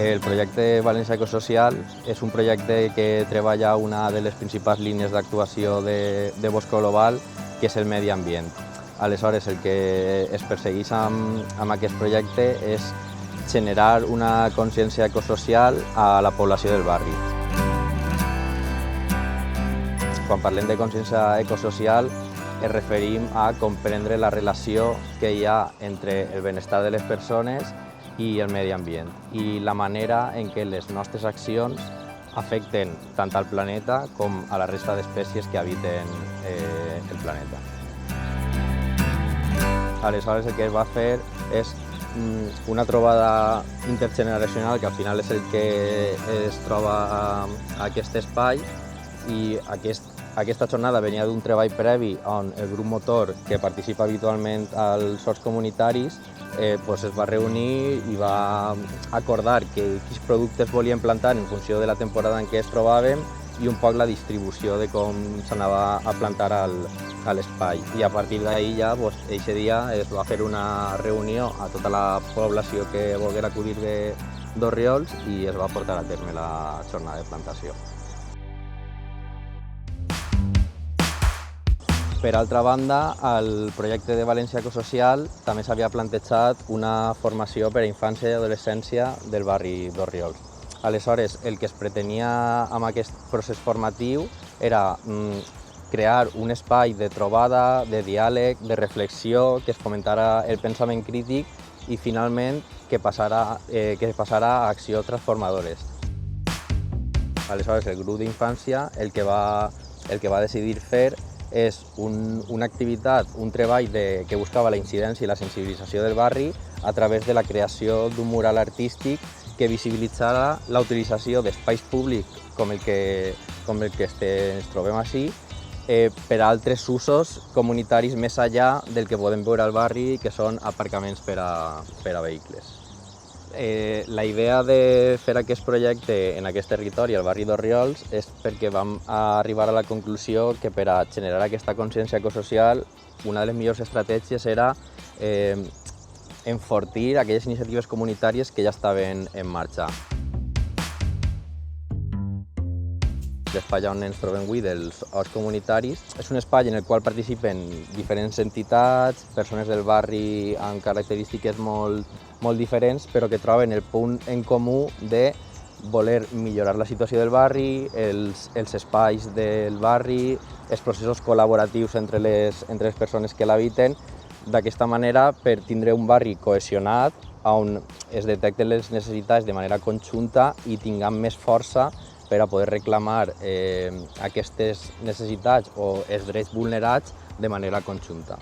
El projecte València Ecosocial és un projecte que treballa una de les principals línies d'actuació de Bosco Global, que és el medi ambient. Aleshores, el que es persegueix amb aquest projecte és generar una consciència ecosocial a la població del barri. Quan parlem de consciència ecosocial, ens referim a comprendre la relació que hi ha entre el benestar de les persones i el medi ambient i la manera en què les nostres accions afecten tant al planeta com a la resta d'espècies que habiten el planeta. Aleshores, el que es va fer és una trobada intergeneracional, que al final és el que es troba a aquest espai, i aquesta jornada venia d'un treball previ on el grup motor, que participa habitualment als horts comunitaris, es va reunir i va acordar quins productes volien plantar en funció de la temporada en què es trobàvem i un poc la distribució de com s'anava a plantar a l'espai. I a partir d'ahir ja, aquest dia es va fer una reunió a tota la població que volguera acudir d'Orriols i es va portar a terme la jornada de plantació. Per altra banda, al projecte de València Ecosocial també s'havia plantejat una formació per a infància i adolescència del barri d'Orriols. Aleshores, el que es pretenia amb aquest procés formatiu era crear un espai de trobada, de diàleg, de reflexió, que es fomentara el pensament crític i finalment que passara a accions transformadores. Aleshores, el grup d'infància el que va decidir fer és una activitat, un treball que buscava la incidència i la sensibilització del barri a través de la creació d'un mural artístic que visibilitzara la utilització d'espais públics com el que ens trobem així per a altres usos comunitaris més enllà del que podem veure al barri, que són aparcaments per a vehicles. La idea de fer aquest projecte en aquest territori, al barri d'Orriols, és perquè vam arribar a la conclusió que per a generar aquesta consciència ecosocial una de les millors estratègies era enfortir aquelles iniciatives comunitàries que ja estaven en marxa. L'espai on ens trobem avui dels horts comunitaris és un espai en el qual participen diferents entitats, persones del barri amb característiques molt diferents, però que troben el punt en comú de voler millorar la situació del barri, els espais del barri, els processos col·laboratius entre les persones que l'habiten, d'aquesta manera per tindre un barri cohesionat on es detecten les necessitats de manera conjunta i tinguem més força per a poder reclamar aquestes necessitats o els drets vulnerats de manera conjunta.